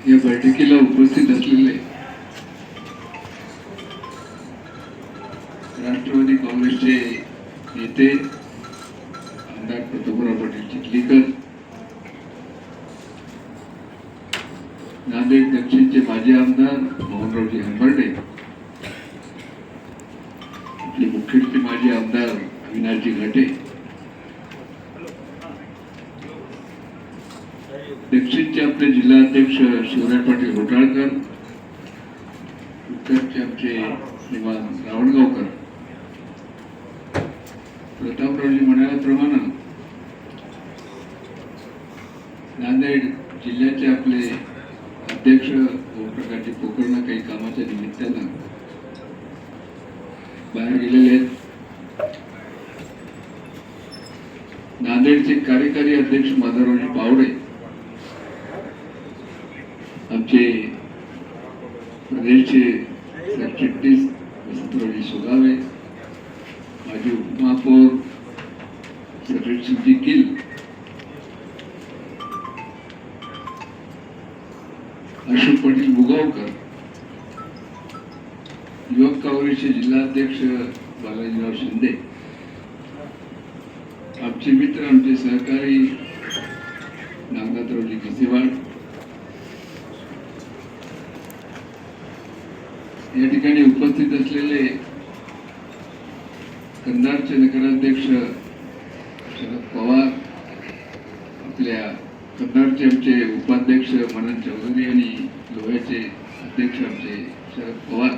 या बैठकीला उपस्थित असलेले राष्ट्रवादी काँग्रेसचे नेते आमदार प्रतापराव पाटील चिखलीकर, नांदेड दक्षिणचे माजी आमदार मोहनरावजी हंबर्डे, आपले मुखेडचे माजी आमदार अविनाशजी घाटे, दक्षिणचे आपले जिल्हाध्यक्ष शिवराज पाटील घोटाळकर, उत्तरचे आमचे श्रीमान रावणगावकर, प्रतापरावजी म्हणाल्याप्रमाणे नांदेड जिल्ह्याचे आपले अध्यक्ष ओमप्रकाशजी पोकर्ण काही कामाच्या निमित्तानं बाहेर गेलेले आहेत. नांदेडचे कार्यकारी अध्यक्ष माधवरावजी पावडे, आमचे प्रदेशचे सरचिटणीस वसंतरावजी सुगावे, माजी उपमहापौर सरजितसिंहजी गिल, अशोक पाटील बुगावकर, युवक काँग्रेसचे जिल्हाध्यक्ष बालाजीराव शिंदे, आमचे मित्र आमचे सहकारी नागनाथरावजी केसेवाड, या ठिकाणी उपस्थित असलेले कंधारचे नगराध्यक्ष शरद पवार, आपल्या कंधारचे आमचे उपाध्यक्ष मनन चौधरी आणि लोह्याचे अध्यक्ष आमचे शरद पवार,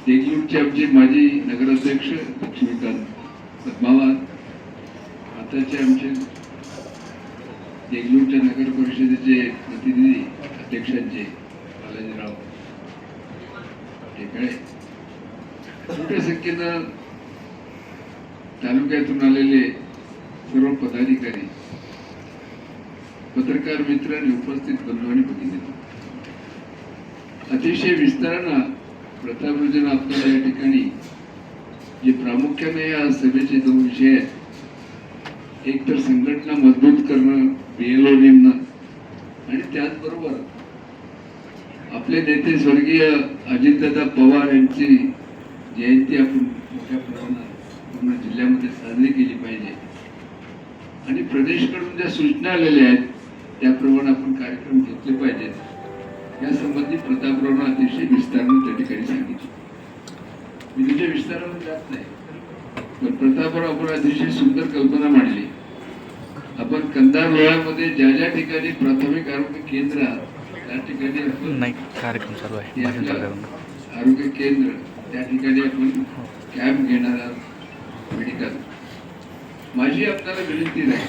देगलूरचे आमचे माजी नगराध्यक्ष लक्ष्मीकांत पद्मावत, आताचे आमचे देगलूरच्या नगर परिषदेचे प्रतिनिधी अध्यक्षांचे बालाजीराव टेकाळे, मोठ्या संख्येनं तालुक्यातून आलेले सर्व पदाधिकारी, पत्रकार मित्र आणि उपस्थित बंधू आणि भगिनी, अतिशय विस्तारानं प्रतापरावजींना आपल्याला या ठिकाणी जे प्रामुख्याने या सभेचे दोन विषय आहेत, एक तर संघटना मजबूत करणं BLO नेमणं, आणि त्याचबरोबर आपले नेते स्वर्गीय अजितदादा पवार यांची जयंती आपण मोठ्या प्रमाणात पूर्ण जिल्ह्यामध्ये साजरी केली पाहिजे, आणि प्रदेशकडून ज्या सूचना आलेल्या आहेत त्याप्रमाणे आपण कार्यक्रम घेतले पाहिजेत, या संबंधी प्रतापरावनं अतिशय विस्ताराने त्या ठिकाणी सांगितलं. मी तुझ्या विस्ताराने जात नाही, पण प्रतापराव आपण अतिशय सुंदर कल्पना मांडली. आपण कंधार लोह्यामध्ये ज्या ज्या ठिकाणी प्राथमिक आरोग्य केंद्र त्या ठिकाणी नाही कार्यक्रम चालू आहे, आरोग्य केंद्र त्या ठिकाणी आपण कॅम्प घेणार आहोत मेडिकल. माझी आपल्याला विनंती आहे,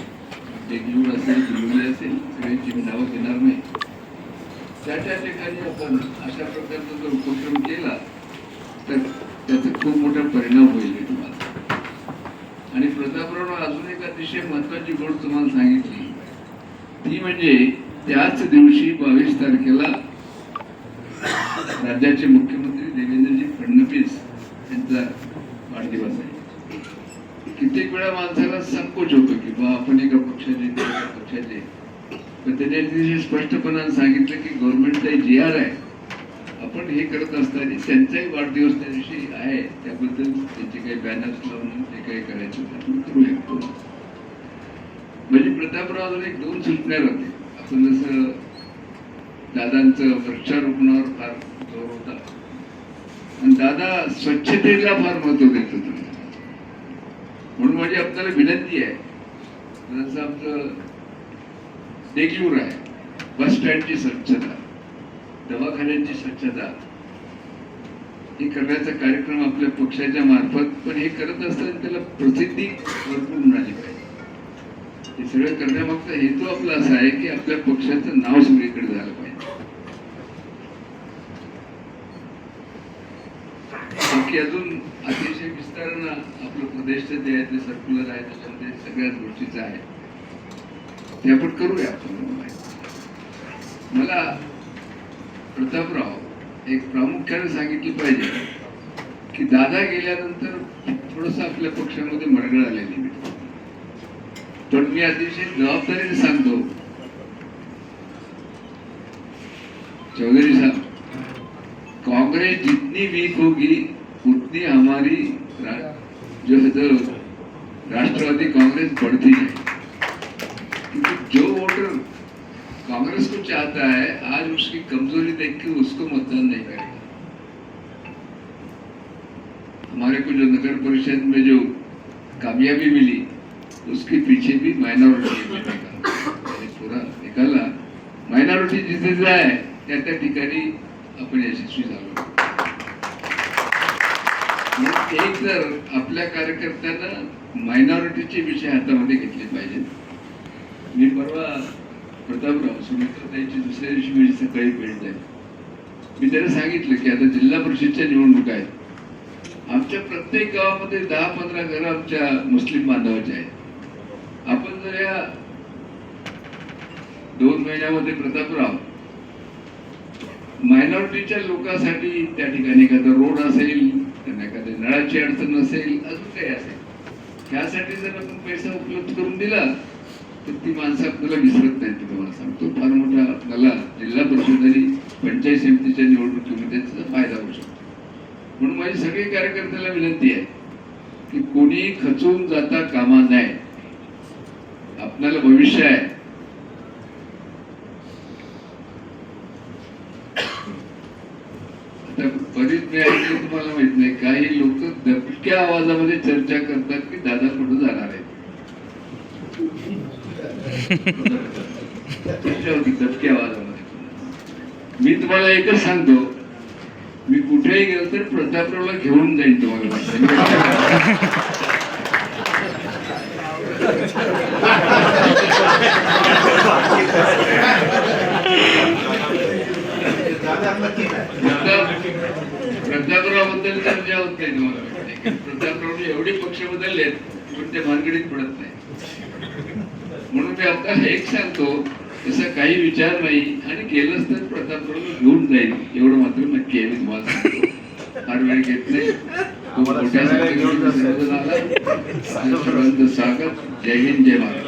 देगलूर असेल दिल्ली असेल सगळ्यांची मी नावं घेणार नाही, त्या त्या ठिकाणी आपण अशा प्रकारचा जर उपक्रम केला तर त्याचा खूप मोठा परिणाम होईल तुम्हाला. आणि प्रतापरावनं अजून एक अतिशय महत्वाची गोष्ट तुम्हाला सांगितली, ती म्हणजे त्याच दिवशी 22 तारखेला राज्याचे मुख्यमंत्री देवेंद्रजी फडणवीस यांचा वाढदिवस आहे. कित्येक वेळा माणसाला संकोच होतो की बा आपण एका पक्षाचे, पण त्याने अतिशय स्पष्टपणाने सांगितलं की गव्हर्नमेंटचा GR आहे, आपण हे करत असताना त्यांचाही वाढदिवस त्या दिवशी आहे, त्याबद्दल त्यांचे काही बॅनर्स लावून जे काही करायचं आपण करू शकतो. म्हणजे प्रतापराव एक दोन सूचना होते. आपण जसं दादांचं वृक्षारोपणावर फार जोर होता आणि दादा स्वच्छतेला फार महत्व देत होते, म्हणून माझी आपल्याला विनंती आहे, जसं आमचं देगलूर आहे, बस स्टँडची स्वच्छता, दवाखान्यांची स्वच्छता, हे करण्याचा कार्यक्रम आपल्या पक्षाच्या मार्फत, पण हे करत असताना त्याला प्रसिद्धी भरपूर मिळाली पाहिजे. हे सगळं करण्यामागचा हेतू आपला असा आहे की आपल्या पक्षाचं नाव सगळीकडे झालं पाहिजे. बाकी अजून अतिशय विस्तारानं आपलं प्रदेशचं जे आहे ते सर्क्युलर आहे, त्याच्यामध्ये सगळ्याच गोष्टीचं आहे, ते आपण करूया. मला प्रतापराव एक प्रामुख्याने सांगितली पाहिजे की दादा गेल्यानंतर थोडस आपल्या पक्षामध्ये मरगळ आलेली, पण मी अतिशय जबाबदारीने सांगतो चौधरी साहब, कांग्रेस जितनी वीक होगी उतनी हमारी जो है तो राष्ट्रवादी कांग्रेस बढ़ती है, क्योंकि जो वोटर कांग्रेस को चाहता है आज उसकी कमजोरी देख के उसको मतदान नहीं करेगा। हमारे को जो नगर परिषद में जो कामयाबी मिली उसके पीछे भी मायनॉरिटी पूरा निकाला, मायनॉरिटी जिथे जाय त्या ठिकाणी आपण यशस्वी झालो। एक तर आपल्या कार्यकर्त्यांना मायनॉरिटीचे विषय हातामध्ये घेतले पाहिजेत। मी परवा प्रतापराव सुमित्राताईंची दुसऱ्या दिवशी माझी सकाळी भेट झाली, मी त्यांना सांगितलं की आता जिल्हा परिषदच्या निवडणुका आहेत, आमच्या प्रत्येक गावामध्ये 10-15 घरं आमच्या मुस्लिम बांधवाचे आहेत। आपण जर या 2 महिन्यामध्ये प्रतापराव मायनॉरिटीच्या लोकांसाठी त्या ठिकाणी एखादा रोड असेल, त्यांना एखाद्या नळाची अडचण असेल, अजून काही असेल, त्यासाठी जर आपण पैसा उपलब्ध करून दिला तर ती माणसं आपल्याला विसरत नाही। तुम्हाला सांगतो, फार मोठा आपल्याला जिल्हा परिषद आणि पंचायत समितीच्या निवडणुकीमध्ये त्याचा फायदा होऊ शकतो। म्हणून माझी सगळी कार्यकर्त्याला विनंती आहे की कोणी खचून जाता कामा नये, आपल्याला भविष्य आहे। आता बरीच मी ऐकलं, तुम्हाला माहित नाही, काही लोक दबक्या आवाजामध्ये चर्चा करतात की दादा कुठं जाणार आहे, चर्चा होती दबक्या आवाजामध्ये। मी तुम्हाला एकच सांगतो, मी कुठेही गेलो तर प्रतापरावला घेऊन जाईन तुम्हाला। प्रतापराव बद्दल चर्चा होत नाही तुम्हाला, प्रतापरावने एवढे पक्ष बदललेत पण ते भानगडीत पडत नाही। म्हणून मी आपल्याला एक सांगतो, तसा काही विचार नाही, आणि केलंच तर प्रतापरावला घेऊन जाईल एवढं मात्र नक्की आहे। मी तुम्हाला सांगतो, फार वेळ घेत नाही, खूप मोठ्या संख्येने सर्वजण आला। सर्वांचं स्वागत, जय हिंद, जय महाराष्ट्र।